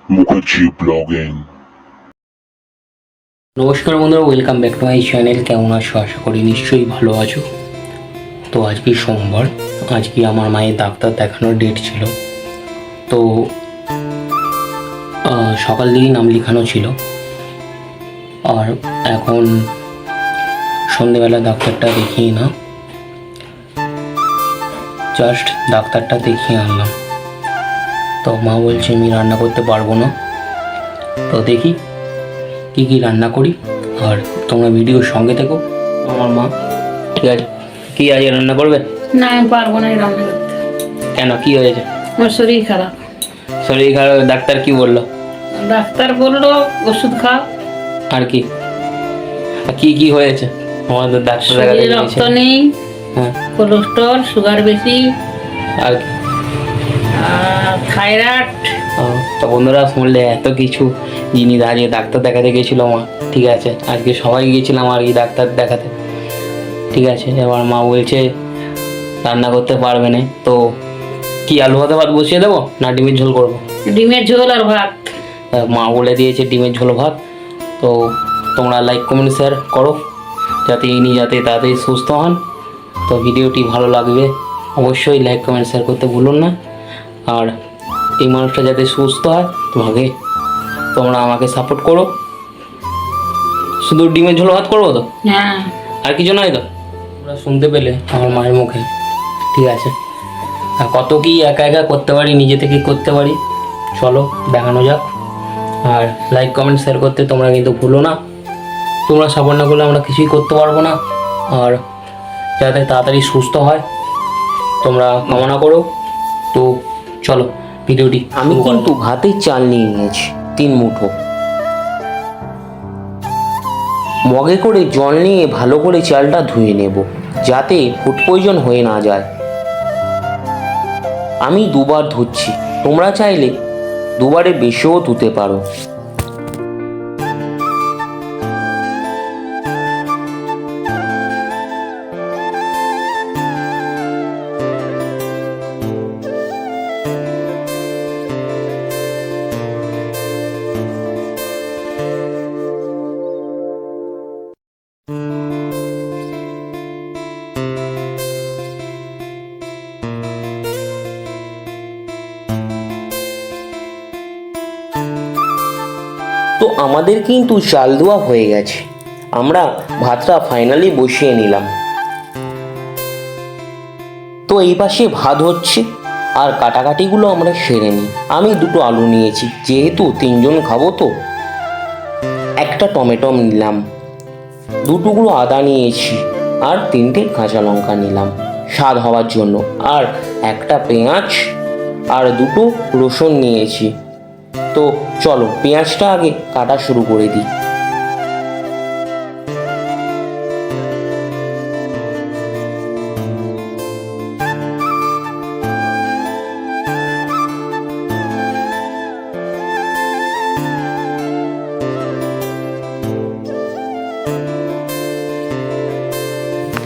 Mukherjee blogging. নমস্কার বন্ধুরা, welcome back to my channel. কেমন আছো? আশা করি নিশ্চয়ই ভালো আছো। তো আজকে সোমবার, আজকে আমার মায়ের ডাক্তার দেখানোর ডেট ছিল। তো সকাল দিকেই নাম লেখানো ছিল, আর এখন সন্ধেবেলা ডাক্তারটা দেখিয়ে না, জাস্ট ডাক্তারটা দেখিয়ে আনলাম। তো মা বলছে আমি রান্না করতে পারবো না। তো দেখি কী কী রান্না করি, আর তোমরা ভিডিওর সঙ্গে থেকো। আমার মা ঠিক আছে, কী আজকে রান্না করবে? না, আমি পারবো না এই রান্না করতে। কেন, কি হয়েছে? আমার শরীর খারাপ। শরীর খারাপ? ডাক্তার কি বললো? ডাক্তার বললো ওষুধ খা। আর কি কি কি হয়েছে? আমাদের ডাক্তার দেখাতে শরীরে গিয়েছে। রক্ত নেই, হ্যাঁ, কোলেস্ট্রল, সুগার বেশি, আর কি? আর থাইরয়েড। তো বন্ধুরা শুনলে, এত কিছু জিনিস আজকে ডাক্তার দেখাতে গেছিল মা। ঠিক আছে, আজকে সবাই গিয়েছিলাম আর কি ডাক্তার দেখাতে। ঠিক আছে, এবার মা বলছে রান্না করতে পারবে না। তো কি আলু ভাতে ভাত বসিয়ে দেবো না ডিমের ঝোল করবো? ডিমের ঝোল আর ভাত। মা বলে দিয়েছে ডিমের ঝোল ভাত। তো তোমরা লাইক কমেন্ট শেয়ার করো, যাতে ইনি যাতে তাড়াতাড়ি সুস্থ হন। তো ভিডিওটি ভালো লাগবে, অবশ্যই লাইক কমেন্ট শেয়ার করতে ভুলুন না। আর এই মানুষটা যাতে সুস্থ হয়, তোমরা আমাকে সাপোর্ট করো। শুধু ডিমের ঝোল ভাত করবো তো, হ্যাঁ, আর কিছু নয় তো? তোমরা শুনতে পেলে আমার মায়ের মুখে। ঠিক আছে, আর কত কি একা একা করতে পারি, নিজে থেকে করতে পারি, চলো দেখানো যাক। আর লাইক কমেন্ট শেয়ার করতে তোমরা কিন্তু ভুলো না। তোমরা সাপোর্ট না করলে আমরা কিছুই করতে পারবো না। আর যাতে তাড়াতাড়ি সুস্থ হয় তোমরা কামনা করো। তো চলো ভিডিওটি। আমি কিন্তু ভাতের চাল নিয়ে নিয়েছি 3 মুঠো। মগে করে জল নিয়ে ভালো করে চালটা ধুয়ে নেব, যাতে ফুড পয়জন হয়ে না যায়। আমি 2বার ধুচ্ছি, তোমরা চাইলে 2বারের বেশিও ধুতে পারো। তো আমাদের কিন্তু চাল ধোয়া হয়ে গেছে, আমরা ভাতটা ফাইনালি বসিয়ে নিলাম। তো এই পাশে ভাত হচ্ছে, আর কাটাকাটিগুলো আমরা সেরে নিই। আমি 2টো আলু নিয়েছি, যেহেতু 3 জন খাবো। তো একটা টমেটো নিলাম, 2 টুকরো আদা নিয়েছি, আর 3টে কাঁচা লঙ্কা নিলাম স্বাদ হওয়ার জন্য, আর একটা পেঁয়াজ আর 2টো রসুন নিয়েছি। তো চলো পেঁয়াজটা আগে কাটা শুরু করে দিই।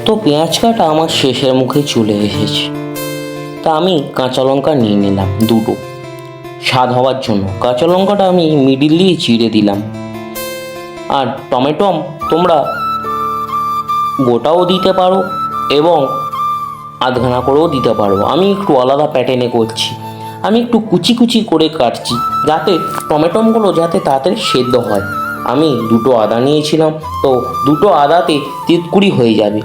তো পেঁয়াজ কাটা আমার শেষের মুখে চলে এসেছে। তা আমি কাঁচা লঙ্কা নিয়ে নিলাম 2টো স্বাদ হওয়ার জন্য। কাঁচা লঙ্কাটা আমি মিডিল দিয়ে চিড়ে দিলাম। আর টমেটো তোমরা গোটাও দিতে পারো এবং আধখানা করেও দিতে পারো। আমি একটু আলাদা প্যাটার্নে করছি, আমি একটু কুচি কুচি করে কাটছি, যাতে টমেটোগুলো যাতে তাড়াতাড়ি সেদ্ধ হয়। আমি 2টো আদা নিয়েছিলাম, তো 2টো আদাতে তিতকুড়ি হয়ে যাবে।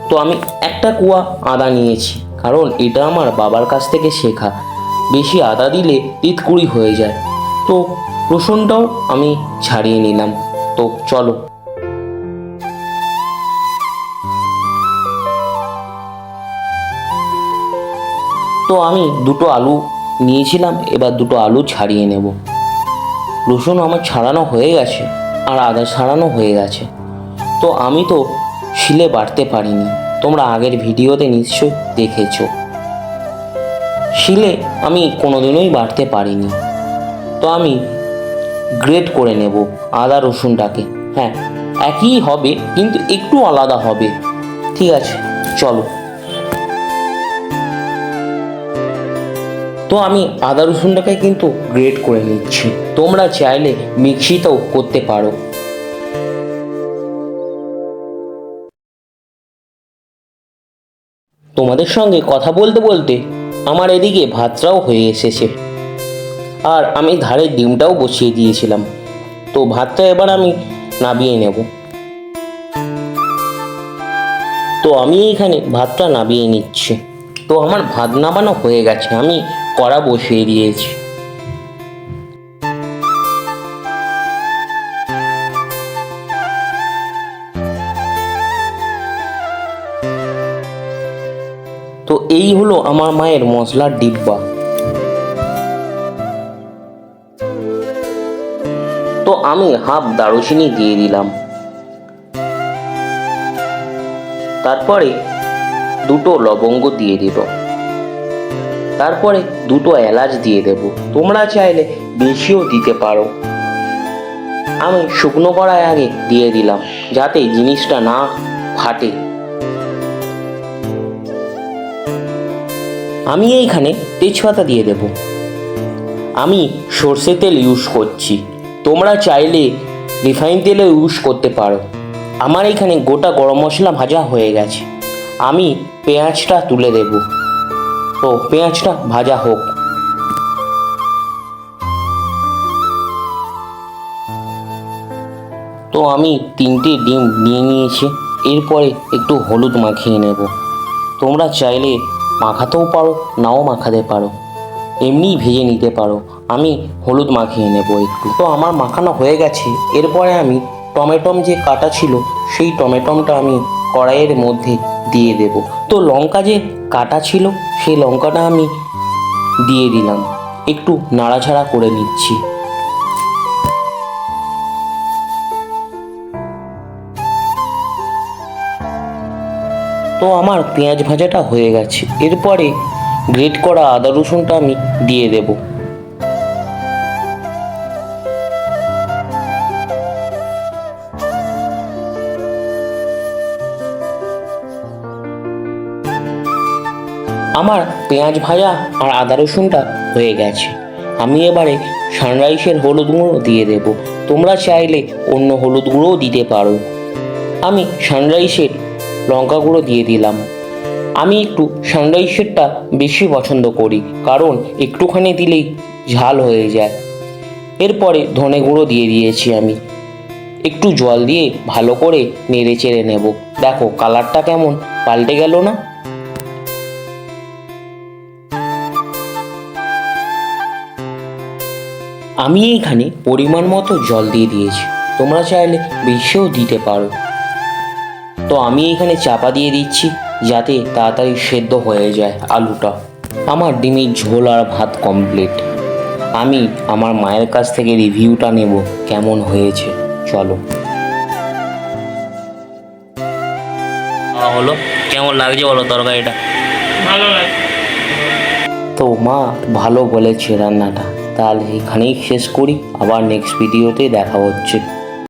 তো আমি একটা কুয়া আদা নিয়েছি, কারণ এটা আমার বাবার কাছ থেকে শেখা। বেশি আদা দিলে তিতকুড়ি হয়ে যায়। তো রসুনটাও আমি ছাড়িয়ে নিলাম। তো চলো। তো আমি 2টো আলু নিয়েছিলাম, এবার 2টো আলু ছাড়িয়ে নেব। রসুন আমার ছাড়ানো হয়ে গেছে, আর আদা ছাড়ানো হয়ে গেছে। তো আমি তো শিলে বাটতে পারিনি, তোমরা আগের ভিডিওতে নিশ্চয় দেখেছো। শিলে আমি কোনোদিনই বাটতে পারিনি। তো আমি গ্রেট করে নেব আদা রসুনটাকে। হ্যাঁ, একই হবে কিন্তু একটু আলাদা হবে। ঠিক আছে, চলো। তো তো আমি আদা রসুনটাকে কিন্তু গ্রেট করে নিচ্ছি, তোমরা চাইলে মিক্সিতেও করতে পারো। তোমাদের সঙ্গে কথা বলতে বলতে আমার এদিকে ভাতটাও হয়ে এসেছে, আর আমি ধারে ডিমটাও বসিয়ে দিয়েছিলাম। তো ভাতটা এবার আমি নামিয়ে নেব। তো আমি এইখানে ভাতটা নামিয়ে নিচ্ছি। তো আমার ভাত নামানো হয়ে গেছে, আমি কড়া বসিয়ে দিয়েছি। তো এই হলো আমার মায়ের মশলার ডিব্বা। তো আমি হাফ দারুচিনি দিয়ে দিলাম, তারপরে দুটো লবঙ্গ দিয়ে দিব, তারপরে দুটো এলাচ দিয়ে দেব। তোমরা চাইলে বেশিও দিতে পারো। আমি শুকনো কড়াই আগে দিয়ে দিলাম যাতে জিনিসটা না ফাটে। আমি এইখানে তেজপাতা দিয়ে দেব। আমি সর্ষে তেল ইউজ করছি, তোমরা চাইলে রিফাইন তেলও ইউজ করতে পারো। আমার এখানে গোটা গরম মশলা ভাজা হয়ে গেছে, আমি পেঁয়াজটা তুলে দেব। তো পেঁয়াজটা ভাজা হোক। তো আমি 3টে ডিম নিয়ে নিয়েছি, এরপরে একটু হলুদ মাখিয়ে নেব। তোমরা চাইলে মাখাতেও পারো, নাও মাখাতে পারো, এমনিই ভেজে নিতে পারো। আমি হলুদ মাখিয়ে নেব একটু। তো আমার মাখানো হয়ে গেছে, এরপরে আমি টমেটম যে কাটা ছিল সেই টমেটমটা আমি কড়াইয়ের মধ্যে দিয়ে দেব। তো লঙ্কা যে কাটা ছিল সেই লঙ্কাটা আমি দিয়ে দিলাম, একটু নাড়াচাড়া করে নিচ্ছি। তো আমার পেঁয়াজ ভাজাটা হয়ে গেছে, এরপরে গ্রেট করা আদা রসুনটা আমি দিয়ে দেব। আমার পেঁয়াজ ভাজা আর আদা রসুনটা হয়ে গেছে, আমি এবারে সানরাইসের হলুদ গুঁড়ো দিয়ে দেব। তোমরা চাইলে অন্য হলুদ গুঁড়োও দিতে পারো। আমি সানরাইসের লঙ্কা গুঁড়ো দিয়ে দিলাম। আমি একটু সানরাইসেরটা বেশি পছন্দ করি, কারণ একটুখানি দিলেই ঝাল হয়ে যায়। এরপরে ধনে গুঁড়ো দিয়ে দিয়েছি আমি। একটু জল দিয়ে ভালো করে নেড়ে চেড়ে নেব। দেখো কালারটা কেমন পাল্টে গেল না? আমি এইখানে পরিমাণ মতো জল দিয়ে দিয়েছি, তোমরা চাইলে বেশিও দিতে পারো। তো আমি এখানে চাপা দিয়ে দিচ্ছি যাতে তাড়াতাড়ি সেদ্ধ হয়ে যায় আলুটা। আমার ডিমের ঝোল আর ভাত কমপ্লিট। আমি আমার মায়ের কাছ থেকে রিভিউটা নেব কেমন হয়েছে। চলো। হলো কেমন লাগছে বলো তরকারিটা? ভালো লাগে। তো মা ভালো বলেছে রান্নাটা। তাহলে এখানেই শেষ করি, আবার নেক্সট ভিডিওতে দেখা হচ্ছে।